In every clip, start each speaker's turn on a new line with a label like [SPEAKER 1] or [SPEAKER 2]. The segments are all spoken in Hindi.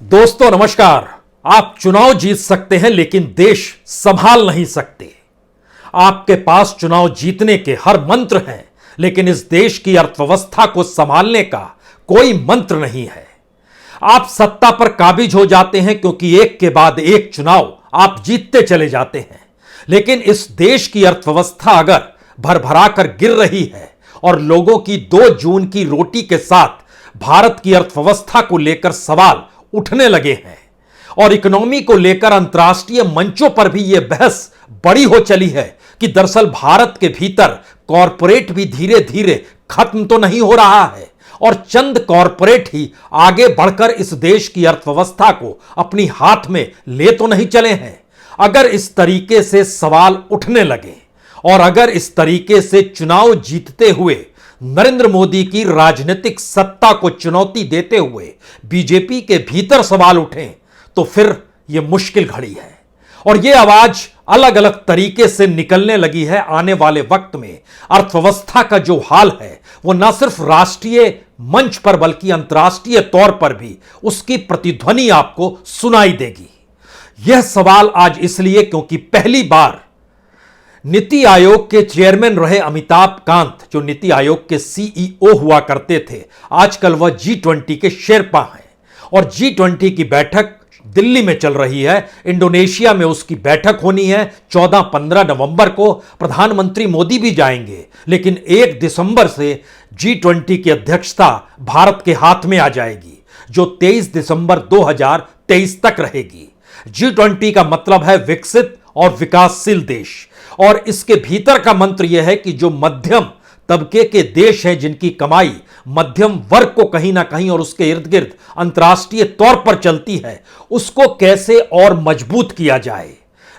[SPEAKER 1] दोस्तों नमस्कार। आप चुनाव जीत सकते हैं लेकिन देश संभाल नहीं सकते। आपके पास चुनाव जीतने के हर मंत्र हैं लेकिन इस देश की अर्थव्यवस्था को संभालने का कोई मंत्र नहीं है। आप सत्ता पर काबिज हो जाते हैं क्योंकि एक के बाद एक चुनाव आप जीतते चले जाते हैं, लेकिन इस देश की अर्थव्यवस्था अगर भरभरा कर गिर रही है और लोगों की 2 जून की रोटी के साथ भारत की अर्थव्यवस्था को लेकर सवाल उठने लगे हैं और इकोनॉमी को लेकर अंतर्राष्ट्रीय मंचों पर भी यह बहस बड़ी हो चली है कि दरअसल भारत के भीतर कॉरपोरेट भी धीरे धीरे खत्म तो नहीं हो रहा है और चंद कॉरपोरेट ही आगे बढ़कर इस देश की अर्थव्यवस्था को अपनी हाथ में ले तो नहीं चले हैं। अगर इस तरीके से सवाल उठने लगे और अगर इस तरीके से चुनाव जीतते हुए नरेंद्र मोदी की राजनीतिक सत्ता को चुनौती देते हुए बीजेपी के भीतर सवाल उठें तो फिर यह मुश्किल घड़ी है और यह आवाज अलग अलग तरीके से निकलने लगी है। आने वाले वक्त में अर्थव्यवस्था का जो हाल है वो न सिर्फ राष्ट्रीय मंच पर बल्कि अंतर्राष्ट्रीय तौर पर भी उसकी प्रतिध्वनि आपको सुनाई देगी। यह सवाल आज इसलिए क्योंकि पहली बार नीति आयोग के चेयरमैन रहे अमिताभ कांत, जो नीति आयोग के सीईओ हुआ करते थे, आजकल वह G20 के शेरपा हैं और G20 की बैठक दिल्ली में चल रही है। इंडोनेशिया में उसकी बैठक होनी है 14-15 नवंबर को। प्रधानमंत्री मोदी भी जाएंगे, लेकिन 1 दिसंबर से G20 की अध्यक्षता भारत के हाथ में आ जाएगी, जो 23 दिसंबर 2023 तक रहेगी। G20 का मतलब है विकसित और विकासशील देश और इसके भीतर का मंत्र यह है कि जो मध्यम तबके के देश हैं, जिनकी कमाई मध्यम वर्ग को कहीं ना कहीं और उसके इर्द गिर्द अंतर्राष्ट्रीय तौर पर चलती है, उसको कैसे और मजबूत किया जाए।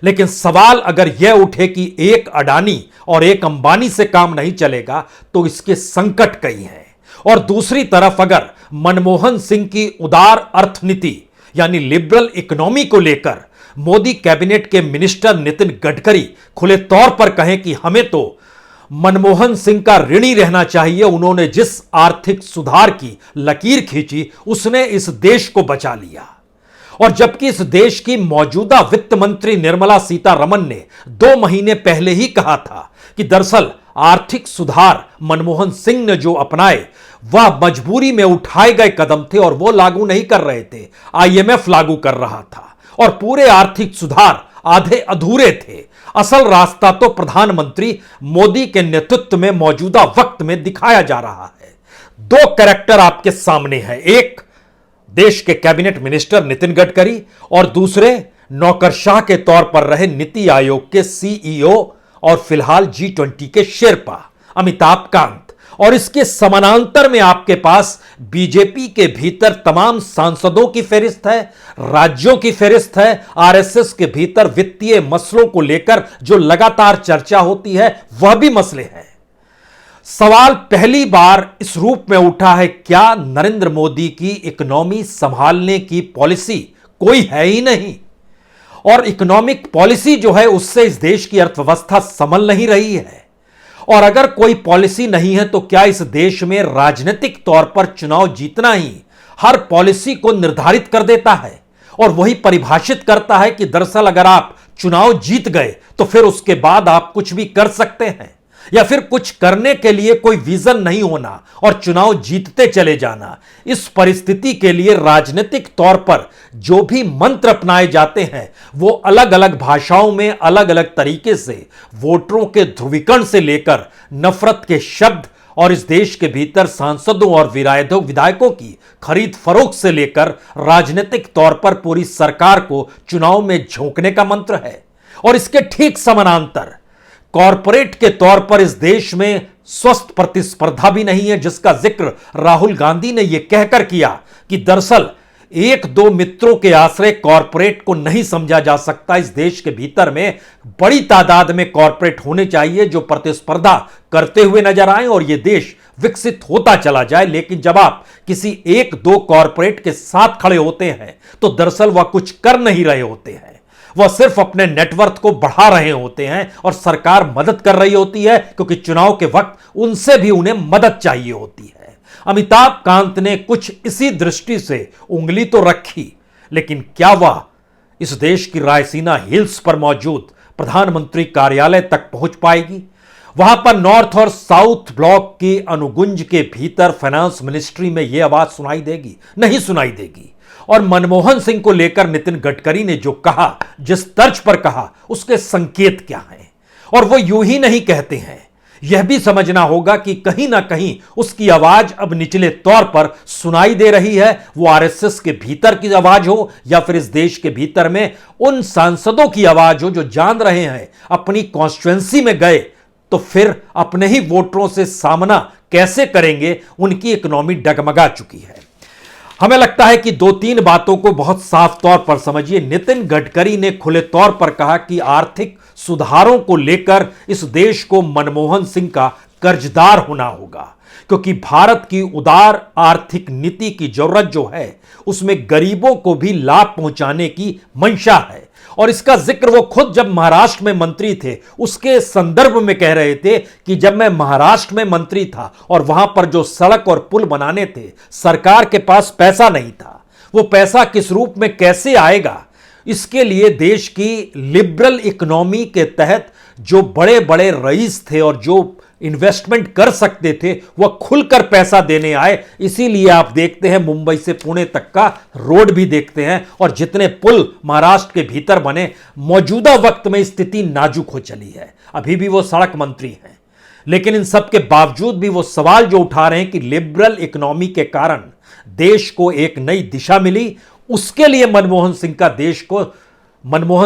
[SPEAKER 1] लेकिन सवाल अगर यह उठे कि एक अडानी और एक अंबानी से काम नहीं चलेगा तो इसके संकट कई हैं। और दूसरी तरफ अगर मनमोहन सिंह की उदार अर्थनीति यानी लिबरल इकोनॉमी को लेकर मोदी कैबिनेट के मिनिस्टर नितिन गडकरी खुले तौर पर कहें कि हमें तो मनमोहन सिंह का ऋणी रहना चाहिए, उन्होंने जिस आर्थिक सुधार की लकीर खींची उसने इस देश को बचा लिया। और जबकि इस देश की मौजूदा वित्त मंत्री निर्मला सीतारमण ने 2 महीने पहले ही कहा था कि दरअसल आर्थिक सुधार मनमोहन सिंह ने जो अपनाए वह मजबूरी में उठाए गए कदम थे और वो लागू नहीं कर रहे थे, IMF लागू कर रहा था और पूरे आर्थिक सुधार आधे अधूरे थे। असल रास्ता तो प्रधानमंत्री मोदी के नेतृत्व में मौजूदा वक्त में दिखाया जा रहा है। 2 कैरेक्टर आपके सामने हैं, एक देश के कैबिनेट मिनिस्टर नितिन गडकरी और दूसरे नौकरशाह के तौर पर रहे नीति आयोग के सीईओ और फिलहाल G20 के शेरपा अमिताभ कांत। और इसके समानांतर में आपके पास बीजेपी के भीतर तमाम सांसदों की फहरिस्त है, राज्यों की फहरिस्त है, आरएसएस के भीतर वित्तीय मसलों को लेकर जो लगातार चर्चा होती है वह भी मसले हैं। सवाल पहली बार इस रूप में उठा है, क्या नरेंद्र मोदी की इकोनॉमी संभालने की पॉलिसी कोई है ही नहीं और इकोनॉमिक पॉलिसी जो है उससे इस देश की अर्थव्यवस्था संभल नहीं रही है। और अगर कोई पॉलिसी नहीं है तो क्या इस देश में राजनीतिक तौर पर चुनाव जीतना ही हर पॉलिसी को निर्धारित कर देता है और वही परिभाषित करता है कि दरअसल अगर आप चुनाव जीत गए तो फिर उसके बाद आप कुछ भी कर सकते हैं, या फिर कुछ करने के लिए कोई विजन नहीं होना और चुनाव जीतते चले जाना। इस परिस्थिति के लिए राजनीतिक तौर पर जो भी मंत्र अपनाए जाते हैं वो अलग अलग भाषाओं में अलग अलग तरीके से वोटरों के ध्रुवीकरण से लेकर नफरत के शब्द और इस देश के भीतर सांसदों और विधायकों की खरीद फरोख्त से लेकर राजनीतिक तौर पर पूरी सरकार को चुनाव में झोंकने का मंत्र है। और इसके ठीक समानांतर कॉरपोरेट के तौर पर इस देश में स्वस्थ प्रतिस्पर्धा भी नहीं है, जिसका जिक्र राहुल गांधी ने यह कहकर किया कि दरअसल 1-2 मित्रों के आश्रय कॉरपोरेट को नहीं समझा जा सकता। इस देश के भीतर में बड़ी तादाद में कॉरपोरेट होने चाहिए जो प्रतिस्पर्धा करते हुए नजर आए और यह देश विकसित होता चला जाए। लेकिन जब आप किसी 1-2 कॉरपोरेट के साथ खड़े होते हैं तो दरअसल वह कुछ कर नहीं रहे होते हैं, वह सिर्फ अपने नेटवर्थ को बढ़ा रहे होते हैं और सरकार मदद कर रही होती है क्योंकि चुनाव के वक्त उनसे भी उन्हें मदद चाहिए होती है। अमिताभ कांत ने कुछ इसी दृष्टि से उंगली तो रखी, लेकिन क्या वह इस देश की रायसीना हिल्स पर मौजूद प्रधानमंत्री कार्यालय तक पहुंच पाएगी? वहां पर नॉर्थ और साउथ ब्लॉक की अनुगुंज के भीतर फाइनेंस मिनिस्ट्री में यह आवाज सुनाई देगी? नहीं सुनाई देगी। और मनमोहन सिंह को लेकर नितिन गडकरी ने जो कहा, जिस तर्ज पर कहा, उसके संकेत क्या हैं? और वो यूं ही नहीं कहते हैं, यह भी समझना होगा कि कहीं ना कहीं उसकी आवाज अब निचले तौर पर सुनाई दे रही है। वो आरएसएस के भीतर की आवाज हो या फिर इस देश के भीतर में उन सांसदों की आवाज हो जो जान रहे हैं अपनी कॉन्स्टिट्यूएंसी में गए तो फिर अपने ही वोटरों से सामना कैसे करेंगे, उनकी इकोनॉमी डगमगा चुकी है। हमें लगता है कि दो तीन बातों को बहुत साफ तौर पर समझिए। नितिन गडकरी ने खुले तौर पर कहा कि आर्थिक सुधारों को लेकर इस देश को मनमोहन सिंह का कर्जदार होना होगा, क्योंकि भारत की उदार आर्थिक नीति की जरूरत जो है उसमें गरीबों को भी लाभ पहुंचाने की मंशा है। और इसका जिक्र वो खुद जब महाराष्ट्र में मंत्री थे उसके संदर्भ में कह रहे थे कि जब मैं महाराष्ट्र में मंत्री था और वहां पर जो सड़क और पुल बनाने थे, सरकार के पास पैसा नहीं था। वो पैसा किस रूप में कैसे आएगा, इसके लिए देश की लिबरल इकोनॉमी के तहत जो बड़े बड़े रईस थे और जो इन्वेस्टमेंट कर सकते थे वह खुलकर पैसा देने आए। इसीलिए आप देखते हैं मुंबई से पुणे तक का रोड भी देखते हैं और जितने पुल महाराष्ट्र के भीतर बने, मौजूदा वक्त में स्थिति नाजुक हो चली है। अभी भी वो सड़क मंत्री हैं, लेकिन इन सब के बावजूद भी वो सवाल जो उठा रहे हैं कि लिबरल इकोनॉमी के कारण देश को एक नई दिशा मिली, उसके लिए मनमोहन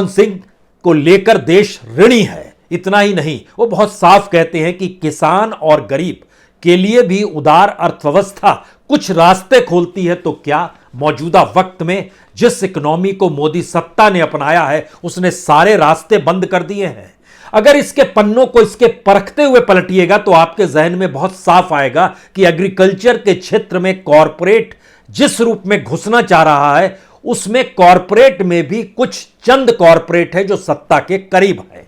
[SPEAKER 1] सिंह को लेकर देश ऋणी है। इतना ही नहीं, वो बहुत साफ कहते हैं कि किसान और गरीब के लिए भी उदार अर्थव्यवस्था कुछ रास्ते खोलती है। तो क्या मौजूदा वक्त में जिस इकोनॉमी को मोदी सत्ता ने अपनाया है उसने सारे रास्ते बंद कर दिए हैं? अगर इसके पन्नों को इसके परखते हुए पलटिएगा तो आपके जहन में बहुत साफ आएगा कि एग्रीकल्चर के क्षेत्र में कॉरपोरेट जिस रूप में घुसना चाह रहा है उसमें कॉरपोरेट में भी कुछ चंद कॉरपोरेट है जो सत्ता के करीब है।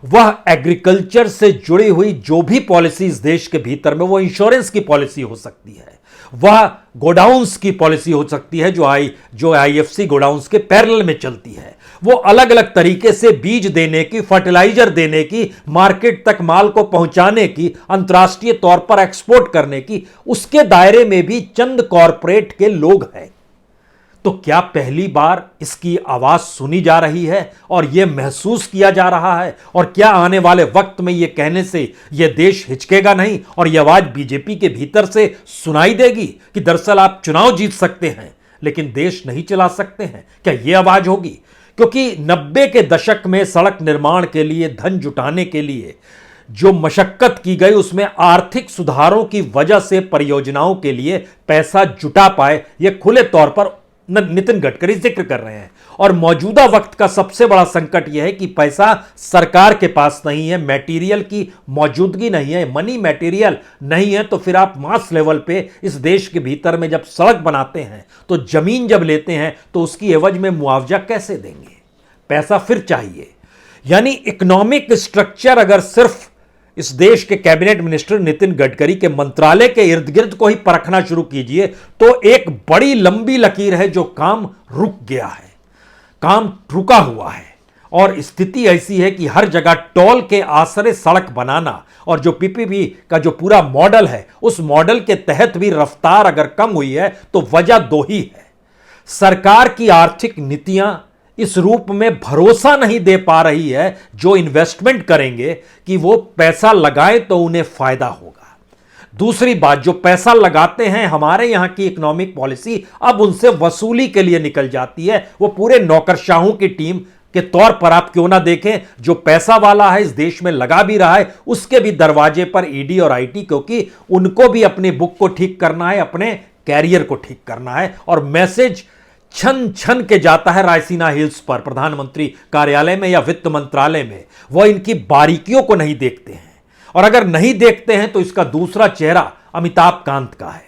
[SPEAKER 1] वह एग्रीकल्चर से जुड़ी हुई जो भी पॉलिसी इस देश के भीतर में, वो इंश्योरेंस की पॉलिसी हो सकती है, वह गोडाउंस की पॉलिसी हो सकती है जो आईएफसी गोडाउंस के पैरेलल में चलती है, वो अलग अलग तरीके से बीज देने की, फर्टिलाइजर देने की, मार्केट तक माल को पहुंचाने की, अंतर्राष्ट्रीय तौर पर एक्सपोर्ट करने की, उसके दायरे में भी चंद कॉरपोरेट के लोग हैं। तो क्या पहली बार इसकी आवाज सुनी जा रही है और यह महसूस किया जा रहा है? और क्या आने वाले वक्त में यह कहने से यह देश हिचकेगा नहीं और यह आवाज बीजेपी के भीतर से सुनाई देगी कि दरअसल आप चुनाव जीत सकते हैं लेकिन देश नहीं चला सकते हैं? क्या यह आवाज होगी? क्योंकि 90 के दशक में सड़क निर्माण के लिए धन जुटाने के लिए जो मशक्कत की गई उसमें आर्थिक सुधारों की वजह से परियोजनाओं के लिए पैसा जुटा पाए, यह खुले तौर पर नितिन गडकरी जिक्र कर रहे हैं। और मौजूदा वक्त का सबसे बड़ा संकट यह है कि पैसा सरकार के पास नहीं है, मटेरियल की मौजूदगी नहीं है, मनी मटेरियल नहीं है। तो फिर आप मास लेवल पे इस देश के भीतर में जब सड़क बनाते हैं तो जमीन जब लेते हैं तो उसकी एवज में मुआवजा कैसे देंगे? पैसा फिर चाहिए। यानी इकोनॉमिक स्ट्रक्चर अगर सिर्फ इस देश के कैबिनेट मिनिस्टर नितिन गडकरी के मंत्रालय के इर्द गिर्द को ही परखना शुरू कीजिए तो एक बड़ी लंबी लकीर है जो काम रुक गया है, काम रुका हुआ है। और स्थिति ऐसी है कि हर जगह टोल के आसरे सड़क बनाना और जो पीपीपी का जो पूरा मॉडल है उस मॉडल के तहत भी रफ्तार अगर कम हुई है तो वजह दो ही है। सरकार की आर्थिक नीतियां इस रूप में भरोसा नहीं दे पा रही है जो इन्वेस्टमेंट करेंगे कि वो पैसा लगाएं तो उन्हें फायदा होगा। दूसरी बात, जो पैसा लगाते हैं हमारे यहां की इकोनॉमिक पॉलिसी अब उनसे वसूली के लिए निकल जाती है। वो पूरे नौकरशाहों की टीम के तौर पर आप क्यों ना देखें, जो पैसा वाला है इस देश में लगा भी रहा है उसके भी दरवाजे पर ईडी और आईटी, क्योंकि उनको भी अपनी बुक को ठीक करना है, अपने कैरियर को ठीक करना है। और मैसेज छन छन के जाता है रायसीना हिल्स पर, प्रधानमंत्री कार्यालय में या वित्त मंत्रालय में। वह इनकी बारीकियों को नहीं देखते हैं और अगर नहीं देखते हैं तो इसका दूसरा चेहरा अमिताभ कांत का है।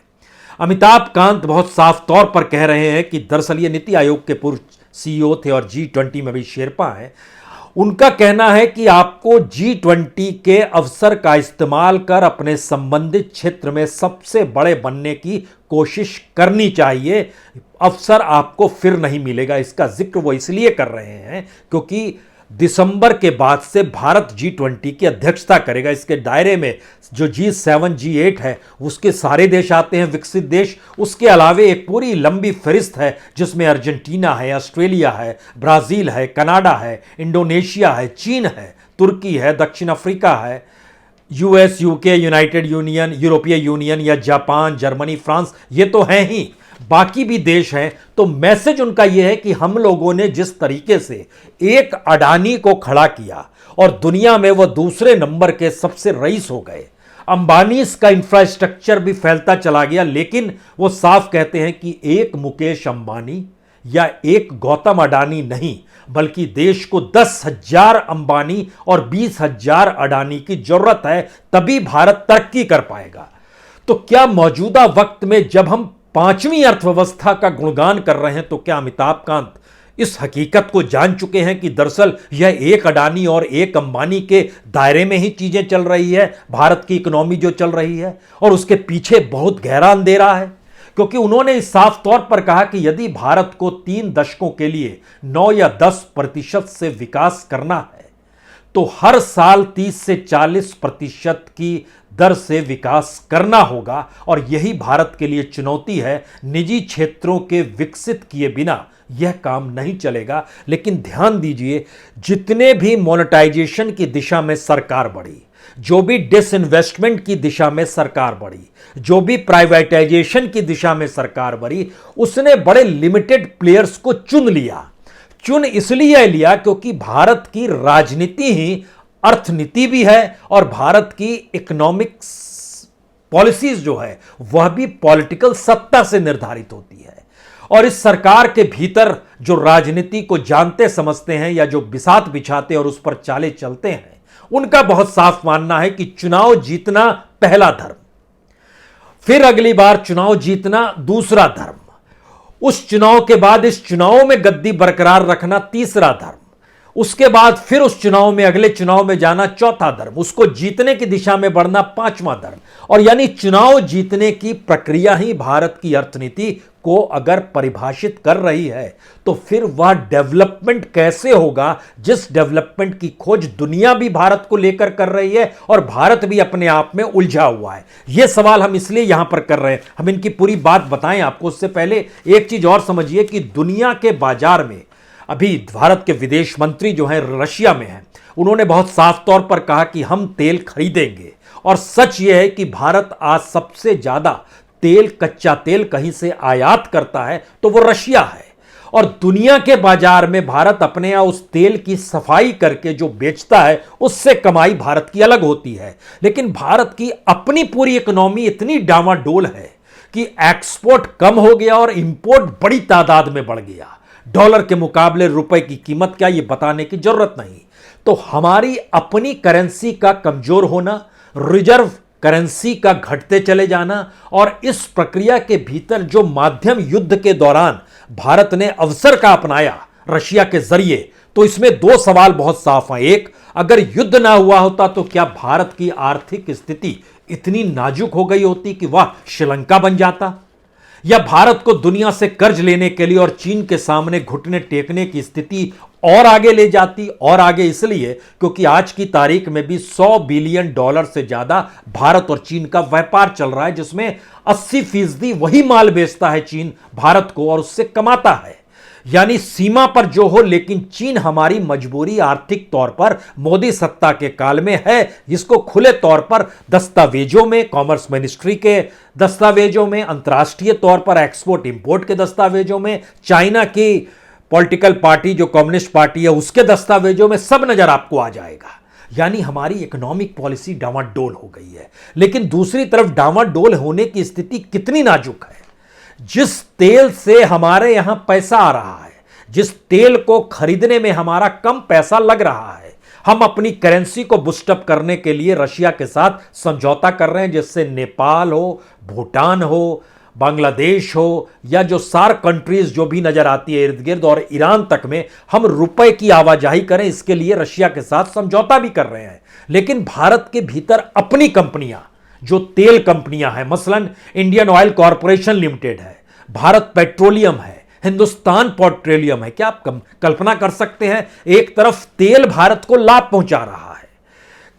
[SPEAKER 1] अमिताभ कांत बहुत साफ तौर पर कह रहे हैं कि दरअसल ये नीति आयोग के पूर्व सीईओ थे और G20 में भी शेरपा हैं। उनका कहना है कि आपको G20 के अवसर का इस्तेमाल कर अपने संबंधित क्षेत्र में सबसे बड़े बनने की कोशिश करनी चाहिए। अवसर आपको फिर नहीं मिलेगा। इसका जिक्र वो इसलिए कर रहे हैं क्योंकि दिसंबर के बाद से भारत G20 की अध्यक्षता करेगा। इसके दायरे में जो G7 G8 है उसके सारे देश आते हैं, विकसित देश। उसके अलावे एक पूरी लंबी फहरिस्त है जिसमें अर्जेंटीना है, ऑस्ट्रेलिया है, ब्राजील है, कनाडा है, इंडोनेशिया है, चीन है, तुर्की है, दक्षिण अफ्रीका है, यूएस, यूके, यूनाइटेड यूनियन, यूरोपीय यूनियन या जापान, जर्मनी, फ्रांस, ये तो हैं ही, बाकी भी देश हैं। तो मैसेज उनका यह है कि हम लोगों ने जिस तरीके से एक अडानी को खड़ा किया और दुनिया में वह दूसरे नंबर के सबसे रईस हो गए, अंबानी का इंफ्रास्ट्रक्चर भी फैलता चला गया, लेकिन वो साफ कहते हैं कि एक मुकेश अंबानी या एक गौतम अडानी नहीं, बल्कि देश को 10,000 अंबानी और 20,000 अडानी की जरूरत है, तभी भारत तरक्की कर पाएगा। तो क्या मौजूदा वक्त में जब हम पांचवी अर्थव्यवस्था का गुणगान कर रहे हैं, तो क्या अमिताभ कांत इस हकीकत को जान चुके हैं कि दरअसल यह एक अडानी और एक अंबानी के दायरे में ही चीजें चल रही है, भारत की इकोनॉमी जो चल रही है, और उसके पीछे बहुत गहरा अंधेरा है? क्योंकि उन्होंने इस साफ तौर पर कहा कि यदि भारत को 3 दशकों के लिए 9 या 10% से विकास करना है तो हर साल 30 से 40% की दर से विकास करना होगा, और यही भारत के लिए चुनौती है। निजी क्षेत्रों के विकसित किए बिना यह काम नहीं चलेगा। लेकिन ध्यान दीजिए, जितने भी मोनेटाइजेशन की दिशा में सरकार बढ़ी, जो भी डिसइन्वेस्टमेंट की दिशा में सरकार बढ़ी, जो भी प्राइवेटाइजेशन की दिशा में सरकार बढ़ी, उसने बड़े लिमिटेड प्लेयर्स को चुन लिया। चुन इसलिए लिया क्योंकि भारत की राजनीति ही अर्थनीति भी है, और भारत की इकोनॉमिक्स पॉलिसीज जो है वह भी पॉलिटिकल सत्ता से निर्धारित होती है। और इस सरकार के भीतर जो राजनीति को जानते समझते हैं या जो बिसात बिछाते और उस पर चाले चलते हैं, उनका बहुत साफ मानना है कि चुनाव जीतना पहला धर्म, फिर अगली बार चुनाव जीतना दूसरा धर्म, उस चुनाव के बाद इस चुनाव में गद्दी बरकरार रखना तीसरा धर्म, उसके बाद फिर उस चुनाव में अगले चुनाव में जाना चौथा धर्म, उसको जीतने की दिशा में बढ़ना पांचवा धर्म। और यानी चुनाव जीतने की प्रक्रिया ही भारत की अर्थनीति को अगर परिभाषित कर रही है, तो फिर वह डेवलपमेंट कैसे होगा जिस डेवलपमेंट की खोज दुनिया भी भारत को लेकर कर रही है और भारत भी अपने आप में उलझा हुआ है। यह सवाल हम इसलिए यहां पर कर रहे हैं, हम इनकी पूरी बात बताएं आपको। उससे पहले एक चीज और समझिए कि दुनिया के बाजार में अभी भारत के विदेश मंत्री जो हैं रशिया में हैं, उन्होंने बहुत साफ तौर पर कहा कि हम तेल खरीदेंगे। और सच यह है कि भारत आज सबसे ज्यादा तेल, कच्चा तेल कहीं से आयात करता है तो वो रशिया है। और दुनिया के बाजार में भारत अपने यहां उस तेल की सफाई करके जो बेचता है, उससे कमाई भारत की अलग होती है। लेकिन भारत की अपनी पूरी इकोनॉमी इतनी डामाडोल है कि एक्सपोर्ट कम हो गया और इंपोर्ट बड़ी तादाद में बढ़ गया। डॉलर के मुकाबले रुपए की कीमत क्या, ये बताने की जरूरत नहीं। तो हमारी अपनी करेंसी का कमजोर होना, रिजर्व करेंसी का घटते चले जाना, और इस प्रक्रिया के भीतर जो माध्यम युद्ध के दौरान भारत ने अवसर का अपनाया रशिया के जरिए, तो इसमें 2 सवाल बहुत साफ हैं। एक, अगर युद्ध ना हुआ होता तो क्या भारत की आर्थिक स्थिति इतनी नाजुक हो गई होती कि वह श्रीलंका बन जाता, या भारत को दुनिया से कर्ज लेने के लिए और चीन के सामने घुटने टेकने की स्थिति और आगे ले जाती। और आगे इसलिए क्योंकि आज की तारीख में भी $100 बिलियन से ज्यादा भारत और चीन का व्यापार चल रहा है, जिसमें 80% वही माल बेचता है चीन भारत को और उससे कमाता है। यानी सीमा पर जो हो, लेकिन चीन हमारी मजबूरी आर्थिक तौर पर मोदी सत्ता के काल में है, जिसको खुले तौर पर दस्तावेजों में, कॉमर्स मिनिस्ट्री के दस्तावेजों में, अंतर्राष्ट्रीय तौर पर एक्सपोर्ट इंपोर्ट के दस्तावेजों में, चाइना की पॉलिटिकल पार्टी जो कम्युनिस्ट पार्टी है उसके दस्तावेजों में सब नजर आपको आ जाएगा। यानी हमारी इकोनॉमिक पॉलिसी डामाडोल हो गई है। लेकिन दूसरी तरफ डामाडोल होने की स्थिति कितनी नाजुक है। जिस तेल से हमारे यहां पैसा आ रहा है, जिस तेल को खरीदने में हमारा कम पैसा लग रहा है, हम अपनी करेंसी को बूस्टअप करने के लिए रशिया के साथ समझौता कर रहे हैं, जिससे नेपाल हो, भूटान हो, बांग्लादेश हो या जो सार्क कंट्रीज जो भी नजर आती है इर्द गिर्द और ईरान तक में हम रुपए की आवाजाही करें, इसके लिए रशिया के साथ समझौता भी कर रहे हैं। लेकिन भारत के भीतर अपनी कंपनियां जो तेल कंपनियां हैं, मसलन इंडियन ऑयल कॉरपोरेशन लिमिटेड है, भारत पेट्रोलियम है, हिंदुस्तान पेट्रोलियम है, क्या आप कल्पना कर सकते हैं? एक तरफ तेल भारत को लाभ पहुंचा रहा है,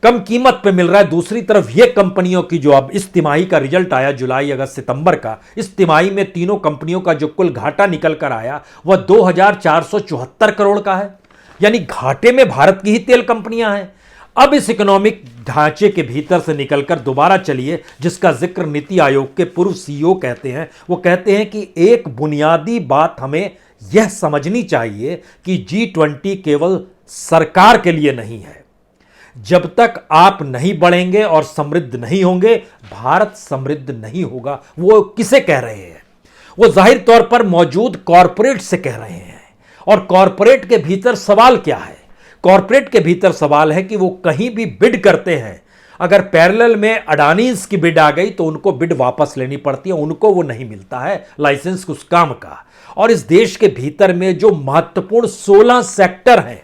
[SPEAKER 1] कम कीमत पे मिल रहा है, दूसरी तरफ ये कंपनियों की जो अब इस तिमाही का रिजल्ट आया जुलाई अगस्त सितंबर का, इस तिमाही में तीनों कंपनियों का जो कुल घाटा निकल कर आया वह 2474 करोड़ का है। यानी घाटे में भारत की ही तेल कंपनियां हैं। अब इस इकोनॉमिक ढांचे के भीतर से निकलकर दोबारा चलिए, जिसका जिक्र नीति आयोग के पूर्व सीईओ कहते हैं। वो कहते हैं कि एक बुनियादी बात हमें यह समझनी चाहिए कि G20 केवल सरकार के लिए नहीं है। जब तक आप नहीं बढ़ेंगे और समृद्ध नहीं होंगे, भारत समृद्ध नहीं होगा। वो किसे कह रहे हैं? वो जाहिर तौर पर मौजूद कॉरपोरेट से कह रहे हैं। और कॉरपोरेट के भीतर सवाल क्या है? कॉरपोरेट के भीतर सवाल है कि वो कहीं भी बिड करते हैं, अगर पैरेलल में अडानीज की बिड आ गई तो उनको बिड वापस लेनी पड़ती है, उनको वो नहीं मिलता है लाइसेंस उस काम का। और इस देश के भीतर में जो महत्वपूर्ण 16 सेक्टर हैं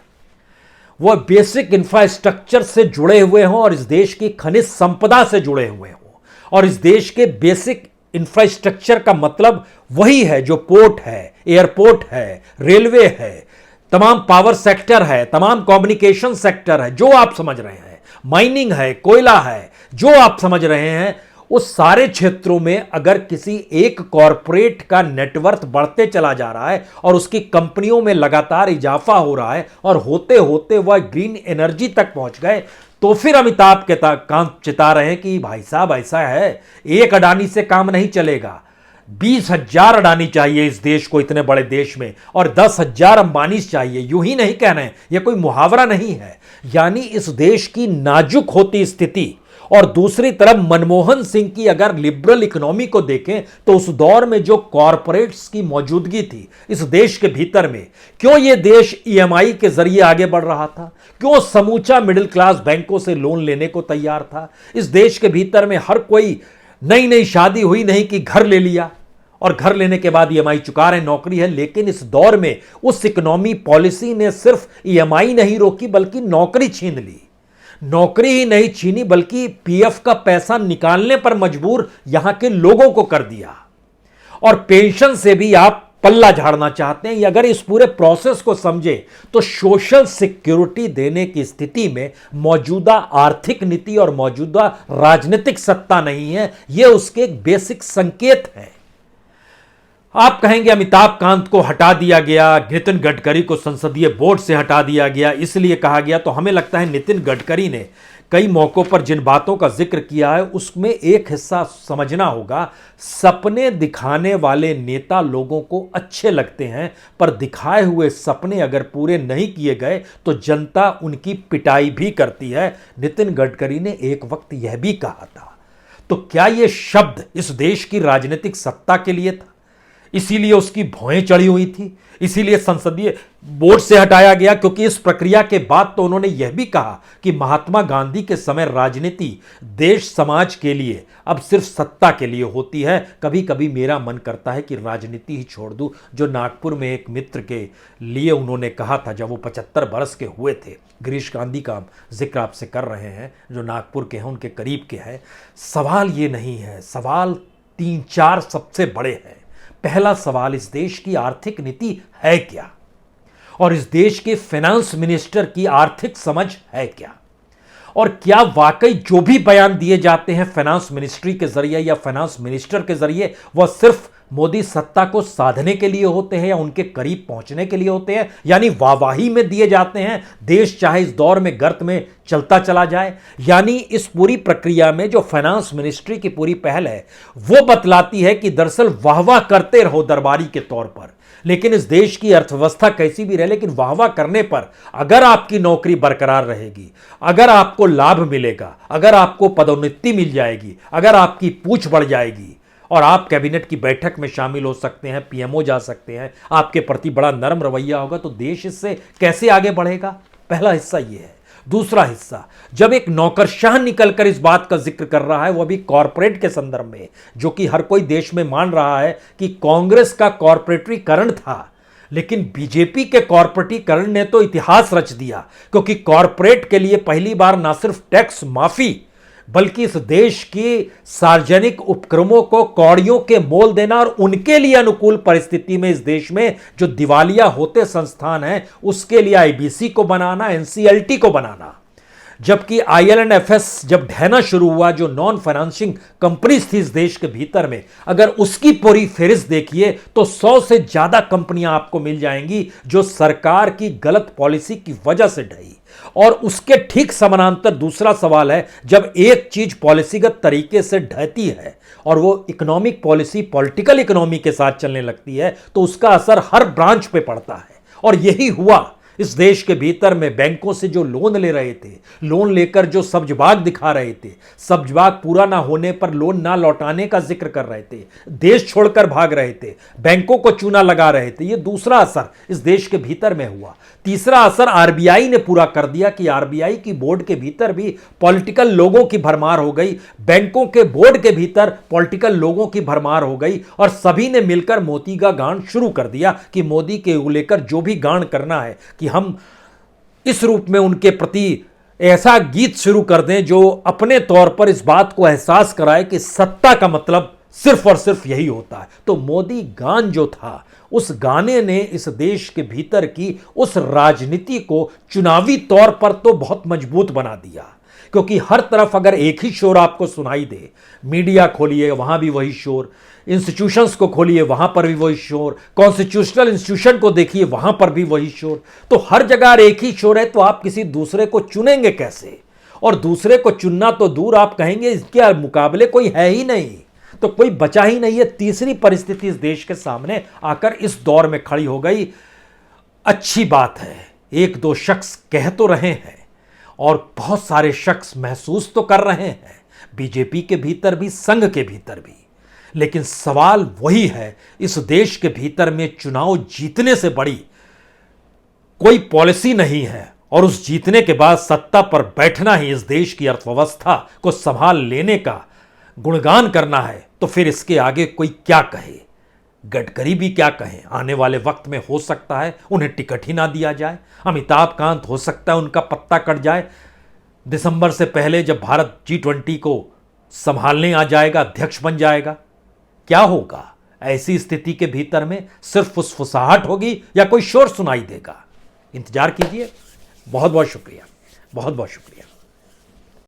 [SPEAKER 1] वह बेसिक इंफ्रास्ट्रक्चर से जुड़े हुए हों और इस देश की खनिज संपदा से जुड़े हुए हों। और इस देश के बेसिक इंफ्रास्ट्रक्चर का मतलब वही है जो पोर्ट है, एयरपोर्ट है, रेलवे है, तमाम पावर सेक्टर है, तमाम कम्युनिकेशन सेक्टर है, जो आप समझ रहे हैं, माइनिंग है, कोयला है, जो आप समझ रहे हैं, उस सारे क्षेत्रों में अगर किसी एक कॉरपोरेट का नेटवर्थ बढ़ते चला जा रहा है और उसकी कंपनियों में लगातार इजाफा हो रहा है और होते होते वह ग्रीन एनर्जी तक पहुंच गए, तो फिर अमिताभ के कांत चिता रहे हैं कि भाई साहब ऐसा है, एक अडानी से काम नहीं चलेगा, 20,000 अडानी चाहिए इस देश को, इतने बड़े देश में, और 10,000 अंबानी चाहिए। यूं ही नहीं कह रहे हैं, यह कोई मुहावरा नहीं है। यानी इस देश की नाजुक होती स्थिति और दूसरी तरफ मनमोहन सिंह की अगर लिबरल इकोनॉमी को देखें तो उस दौर में जो कॉरपोरेट्स की मौजूदगी थी इस देश के भीतर में, क्यों यह देश ईएमआई के जरिए आगे बढ़ रहा था? क्यों समूचा मिडिल क्लास बैंकों से लोन लेने को तैयार था? इस देश के भीतर में हर कोई नई नई शादी हुई नहीं कि घर ले लिया और घर लेने के बाद ईएमआई चुका रहे, नौकरी है। लेकिन इस दौर में उस इकोनॉमी पॉलिसी ने सिर्फ ईएमआई नहीं रोकी बल्कि नौकरी छीन ली। नौकरी ही नहीं छीनी बल्कि पीएफ का पैसा निकालने पर मजबूर यहां के लोगों को कर दिया। और पेंशन से भी आप पल्ला झाड़ना चाहते हैं। अगर इस पूरे प्रोसेस को समझे तो सोशल सिक्योरिटी देने की स्थिति में मौजूदा आर्थिक नीति और मौजूदा राजनीतिक सत्ता नहीं है। यह उसके एक बेसिक संकेत है। आप कहेंगे अमिताभ कांत को हटा दिया गया, नितिन गडकरी को संसदीय बोर्ड से हटा दिया गया, इसलिए कहा गया। तो हमें लगता है नितिन गडकरी ने कई मौकों पर जिन बातों का जिक्र किया है उसमें एक हिस्सा समझना होगा। सपने दिखाने वाले नेता लोगों को अच्छे लगते हैं, पर दिखाए हुए सपने अगर पूरे नहीं किए गए तो जनता उनकी पिटाई भी करती है। नितिन गडकरी ने एक वक्त यह भी कहा था। तो क्या यह शब्द इस देश की राजनीतिक सत्ता के लिए था? इसीलिए उसकी भौएं चढ़ी हुई थी, इसीलिए संसदीय बोर्ड से हटाया गया। क्योंकि इस प्रक्रिया के बाद तो उन्होंने यह भी कहा कि महात्मा गांधी के समय राजनीति देश समाज के लिए अब सिर्फ सत्ता के लिए होती है। कभी कभी मेरा मन करता है कि राजनीति ही छोड़ दूं, जो नागपुर में एक मित्र के लिए उन्होंने कहा था जब वो 75 बरस के हुए थे। गिरीश गांधी का जिक्र आपसे कर रहे हैं, जो नागपुर के हैं, उनके करीब के हैं। सवाल ये नहीं है, सवाल 3-4 सबसे बड़े हैं। पहला सवाल, इस देश की आर्थिक नीति है क्या? और इस देश के फाइनेंस मिनिस्टर की आर्थिक समझ है क्या? और क्या वाकई जो भी बयान दिए जाते हैं फाइनेंस मिनिस्ट्री के जरिए या फाइनेंस मिनिस्टर के जरिए वह सिर्फ मोदी सत्ता को साधने के लिए होते हैं या उनके करीब पहुंचने के लिए होते हैं? यानी वाहवाही में दिए जाते हैं, देश चाहे इस दौर में गर्त में चलता चला जाए। यानी इस पूरी प्रक्रिया में जो फाइनेंस मिनिस्ट्री की पूरी पहल है वो बतलाती है कि दरअसल वाहवाह करते रहो दरबारी के तौर पर, लेकिन इस देश की अर्थव्यवस्था कैसी भी रहे, लेकिन वाहवाह करने पर अगर आपकी नौकरी बरकरार रहेगी, अगर आपको लाभ मिलेगा, अगर आपको पदोन्नति मिल जाएगी, अगर आपकी पूछ बढ़ जाएगी और आप कैबिनेट की बैठक में शामिल हो सकते हैं, पीएमओ जा सकते हैं, आपके प्रति बड़ा नरम रवैया होगा, तो देश इससे कैसे आगे बढ़ेगा? पहला हिस्सा यह है। दूसरा हिस्सा, जब एक नौकरशाह निकलकर इस बात का जिक्र कर रहा है, वो भी कॉरपोरेट के संदर्भ में, जो कि हर कोई देश में मान रहा है कि कांग्रेस का कॉरपोरेटीकरण था, लेकिन बीजेपी के कॉरपोरेटीकरण ने तो इतिहास रच दिया, क्योंकि कॉरपोरेट के लिए पहली बार ना सिर्फ टैक्स माफी बल्कि इस देश की सार्वजनिक उपक्रमों को कौड़ियों के मोल देना और उनके लिए अनुकूल परिस्थिति में इस देश में जो दिवालिया होते संस्थान हैं उसके लिए आईबीसी को बनाना, एनसीएलटी को बनाना। जबकि आईएलएंडएफएस जब ढहना शुरू हुआ, जो नॉन फाइनेंसिंग कंपनीज थी इस देश के भीतर में, अगर उसकी पूरी फेरिस्त देखिए तो 100 से ज्यादा कंपनियां आपको मिल जाएंगी जो सरकार की गलत पॉलिसी की वजह से ढही। और उसके ठीक समानांतर दूसरा सवाल है, जब एक चीज पॉलिसीगत तरीके से ढहती है और वो इकोनॉमिक पॉलिसी पॉलिटिकल इकोनॉमी के साथ चलने लगती है तो उसका असर हर ब्रांच पे पड़ता है। और यही हुआ इस देश के भीतर में। बैंकों से जो लोन ले रहे थे, लोन लेकर जो सब्जबाग दिखा रहे थे, सब्जबाग पूरा ना होने पर लोन ना लौटाने का जिक्र कर रहे थे, देश छोड़कर भाग रहे थे, बैंकों को चूना लगा रहे थे, ये दूसरा असर इस देश के भीतर में हुआ। तीसरा असर आरबीआई ने पूरा कर दिया कि आरबीआई की बोर्ड के भीतर भी पॉलिटिकल लोगों की भरमार हो गई, बैंकों के बोर्ड के भीतर पॉलिटिकल लोगों की भरमार हो गई और सभी ने मिलकर मोदी का गांड शुरू कर दिया कि मोदी के लेकर जो भी गांड करना है कि हम इस रूप में उनके प्रति ऐसा गीत शुरू कर दें जो अपने तौर पर इस बात को एहसास कराए कि सत्ता का मतलब सिर्फ और सिर्फ यही होता है। तो मोदी गान जो था, उस गाने ने इस देश के भीतर की उस राजनीति को चुनावी तौर पर तो बहुत मजबूत बना दिया, क्योंकि हर तरफ अगर एक ही शोर आपको सुनाई दे, मीडिया खोलिए वहां भी वही शोर, इंस्टीट्यूशंस को खोलिए वहां पर भी वही शोर, कॉन्स्टिट्यूशनल इंस्टीट्यूशन को देखिए वहां पर भी वही शोर, तो हर जगह एक ही शोर है, तो आप किसी दूसरे को चुनेंगे कैसे? और दूसरे को चुनना तो दूर, आप कहेंगे इसके मुकाबले कोई है ही नहीं, तो कोई बचा ही नहीं है। तीसरी परिस्थिति इस देश के सामने आकर इस दौर में खड़ी हो गई। अच्छी बात है, एक दो शख्स कह तो रहे हैं और बहुत सारे शख्स महसूस तो कर रहे हैं, बीजेपी के भीतर भी, संघ के भीतर भी, लेकिन सवाल वही है, इस देश के भीतर में चुनाव जीतने से बड़ी कोई पॉलिसी नहीं है और उस जीतने के बाद सत्ता पर बैठना ही इस देश की अर्थव्यवस्था को संभाल लेने का गुणगान करना है, तो फिर इसके आगे कोई क्या कहे? गडकरी भी क्या कहें? आने वाले वक्त में हो सकता है उन्हें टिकट ही ना दिया जाए, अमिताभ कांत हो सकता है उनका पत्ता कट जाए दिसंबर से पहले, जब भारत G20 को संभालने आ जाएगा, अध्यक्ष बन जाएगा। क्या होगा ऐसी स्थिति के भीतर में? सिर्फ फुसफुसाहट होगी या कोई शोर सुनाई देगा? इंतजार कीजिए। बहुत बहुत शुक्रिया, बहुत बहुत शुक्रिया।